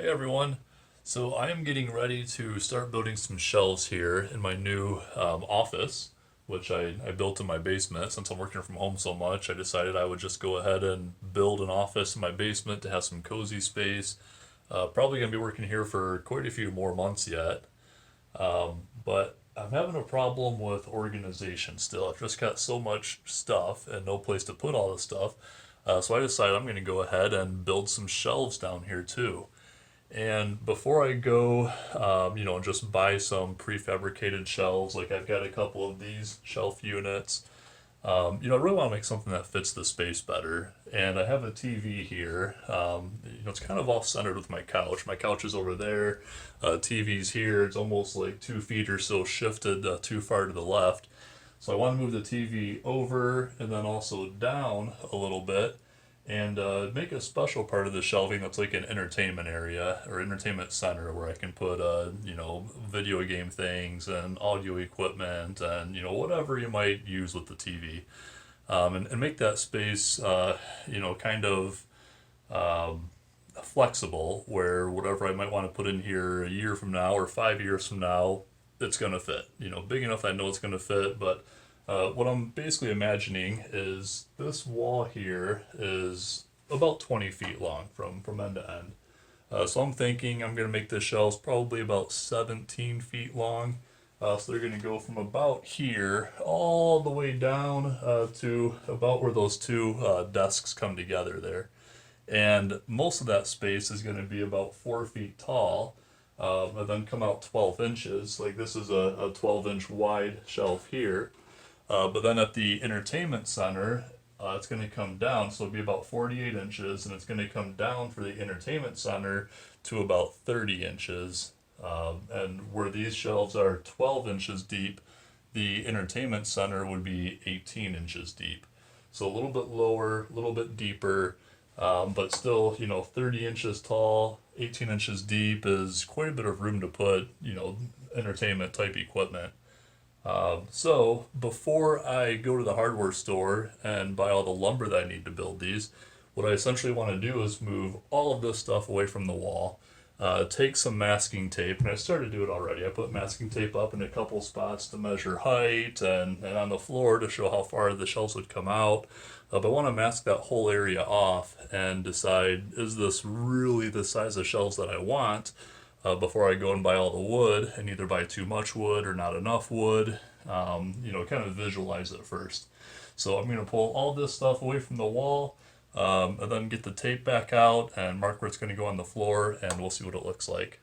Hey everyone. So I am getting ready to start building some shelves here in my new office, which I built in my basement. Since I'm working from home so much, I decided I would just go ahead and build an office in my basement to have some cozy space. Probably going to be working here for quite a few more months yet. But I'm having a problem with organization still. I've just got so much stuff and no place to put all the stuff. So I decided I'm going to go ahead and build some shelves down here too. And before I go, and just buy some prefabricated shelves, like I've got a couple of these shelf units. I really want to make something that fits the space better. And I have a TV here. It's kind of off centered with my couch. My couch is over there. TV's here. It's almost like 2 feet or so shifted too far to the left. So I want to move the TV over and then also down a little bit and make a special part of the shelving that's like an entertainment area or entertainment center where I can put, video game things and audio equipment and, whatever you might use with the TV. And make that space, kind of flexible where whatever I might want to put in here a year from now or 5 years from now, it's going to fit. Big enough I know it's going to fit, but what I'm basically imagining is this wall here is about 20 feet long from end to end. So I'm thinking I'm going to make the shelves probably about 17 feet long. So they're going to go from about here all the way down to about where those two desks come together there. And most of that space is going to be about 4 feet tall. And then come out 12 inches. Like this is a 12-inch wide shelf here. But then at the entertainment center, it's going to come down, so it'll be about 48 inches, and it's going to come down for the entertainment center to about 30 inches. And where these shelves are 12 inches deep, the entertainment center would be 18 inches deep. So a little bit lower, a little bit deeper, but still, 30 inches tall, 18 inches deep is quite a bit of room to put, entertainment type equipment. So before I go to the hardware store and buy all the lumber that I need to build these, what I essentially want to do is move all of this stuff away from the wall. Take some masking tape, and I started to do it already. I put masking tape up in a couple spots to measure height and on the floor to show how far the shelves would come out. But I want to mask that whole area off and decide, is this really the size of shelves that I want? Before I go and buy all the wood and either buy too much wood or not enough wood, kind of visualize it first. So I'm going to pull all this stuff away from the wall and then get the tape back out and mark where it's going to go on the floor, and we'll see what it looks like.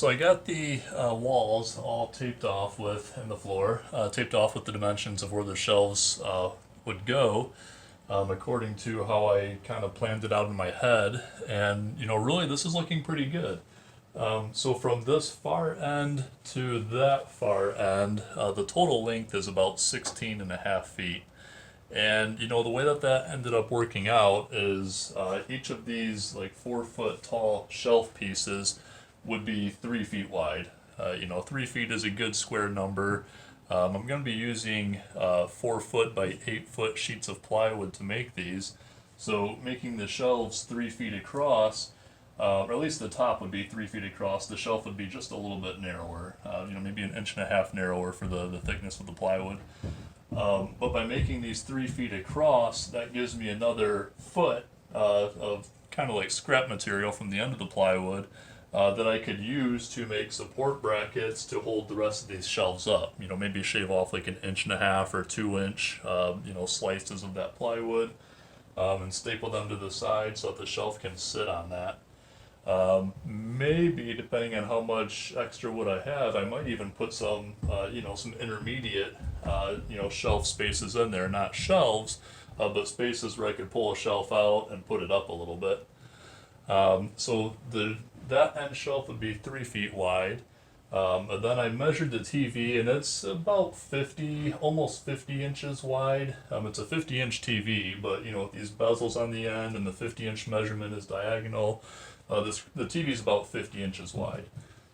So I got the walls all taped off with, and the floor, taped off with the dimensions of where the shelves would go, according to how I kind of planned it out in my head. And, really this is looking pretty good. So from this far end to that far end, the total length is about 16 and a half feet. And the way that that ended up working out is each of these like 4 foot tall shelf pieces would be 3 feet wide. 3 feet is a good square number. I'm going to be using 4 foot by 8 foot sheets of plywood to make these. So making the shelves 3 feet across, or at least the top would be 3 feet across. The shelf would be just a little bit narrower, maybe an inch and a half narrower for the thickness of the plywood. But by making these 3 feet across, that gives me another foot of kind of like scrap material from the end of the plywood that I could use to make support brackets to hold the rest of these shelves up. Maybe shave off like an inch and a half or 2 inch, slices of that plywood and staple them to the side so that the shelf can sit on that. Maybe depending on how much extra wood I have, I might even put some, some intermediate, shelf spaces in there, not shelves, but spaces where I could pull a shelf out and put it up a little bit. So that end shelf would be 3 feet wide. And then I measured the TV, and it's about 50, almost 50 inches wide. It's a 50-inch TV, but with these bezels on the end and the 50-inch measurement is diagonal, the TV is about 50 inches wide.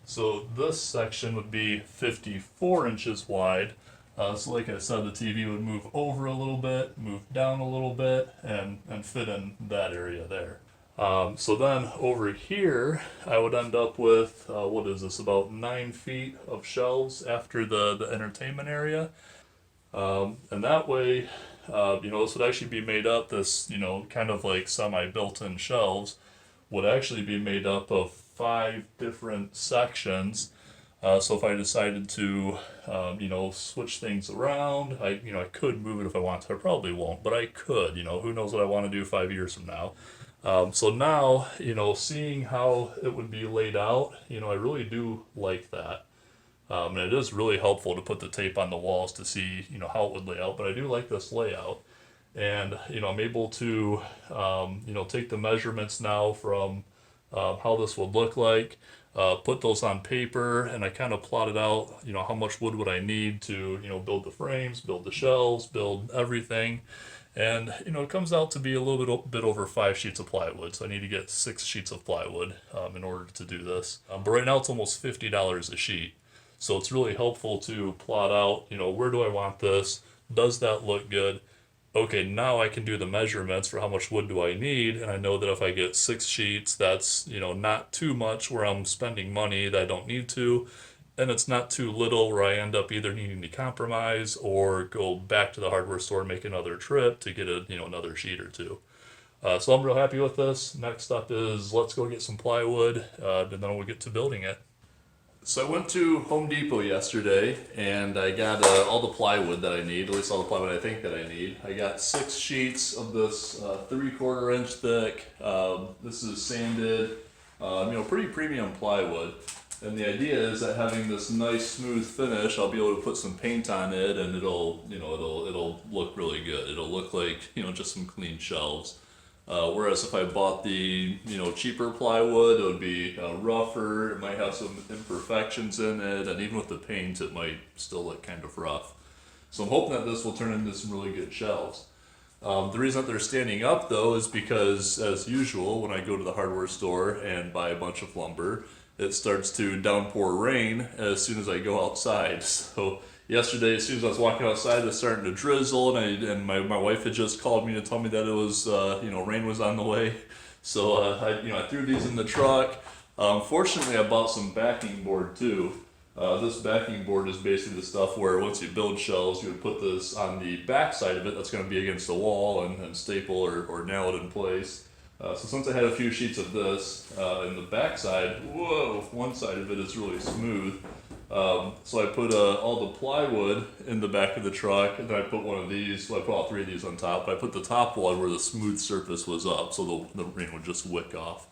So this section would be 54 inches wide. So like I said, the TV would move over a little bit, move down a little bit, and fit in that area there. So then over here, I would end up with, what is this, about 9 feet of shelves after the entertainment area. And that way, this would actually be made up, this, kind of like semi-built-in shelves would actually be made up of 5 different sections. So if I decided to, switch things around, I could move it if I want to. I probably won't, but I could. Who knows what I want to do 5 years from now. So now, seeing how it would be laid out, I really do like that. And it is really helpful to put the tape on the walls to see, how it would lay out. But I do like this layout. And, I'm able to, take the measurements now from how this would look like, put those on paper, and I kind of plotted out, how much wood would I need to, build the frames, build the shelves, build everything. And, it comes out to be a little bit over 5 sheets of plywood. So I need to get 6 sheets of plywood in order to do this. But right now it's almost $50 a sheet. So it's really helpful to plot out, where do I want this? Does that look good? Okay, now I can do the measurements for how much wood do I need, and I know that if I get 6 sheets, that's, not too much where I'm spending money that I don't need to, and it's not too little where I end up either needing to compromise or go back to the hardware store and make another trip to get another sheet or two. So I'm real happy with this. Next up is let's go get some plywood, and then we'll get to building it. So I went to Home Depot yesterday and I got all the plywood that I need, at least all the plywood I think that I need. I got 6 sheets of this 3/4 inch thick. This is sanded, pretty premium plywood. And the idea is that having this nice smooth finish, I'll be able to put some paint on it and it'll look really good. It'll look like, just some clean shelves. Whereas if I bought the, cheaper plywood, it would be rougher, it might have some imperfections in it, and even with the paint, it might still look kind of rough. So I'm hoping that this will turn into some really good shelves. The reason that they're standing up, though, is because, as usual, when I go to the hardware store and buy a bunch of lumber, it starts to downpour rain as soon as I go outside. So yesterday, as soon as I was walking outside, it was starting to drizzle, and my wife had just called me to tell me that it was, rain was on the way. So I threw these in the truck. Fortunately, I bought some backing board too. This backing board is basically the stuff where once you build shelves, you would put this on the back side of it that's going to be against the wall and staple or nail it in place. So since I had a few sheets of this in the back side, one side of it is really smooth. So I put all the plywood in the back of the truck, and then I put one of these, well, I put all 3 of these on top, but I put the top one where the smooth surface was up, so the rain would just wick off.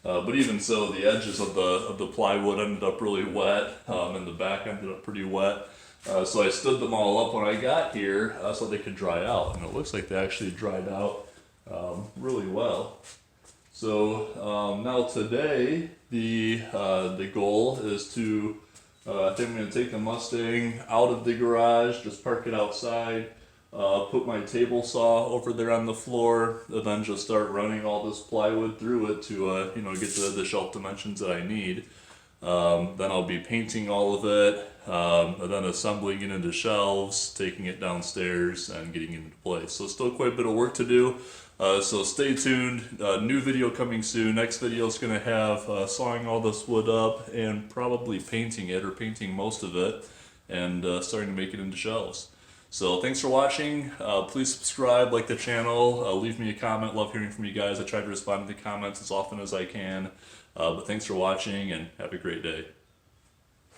But even so, the edges of the plywood ended up really wet, and the back ended up pretty wet. So I stood them all up when I got here so they could dry out, and it looks like they actually dried out really well. So now today the goal is to I think I'm going to take the Mustang out of the garage, just park it outside, put my table saw over there on the floor, and then just start running all this plywood through it to get the shelf dimensions that I need. Then I'll be painting all of it, and then assembling it into shelves, taking it downstairs, and getting it into place. So still quite a bit of work to do. So stay tuned. New video coming soon. Next video is going to have sawing all this wood up and probably painting it, or painting most of it, and starting to make it into shelves. So thanks for watching. Please subscribe, like the channel, leave me a comment. Love hearing from you guys. I try to respond to the comments as often as I can. But thanks for watching, and have a great day.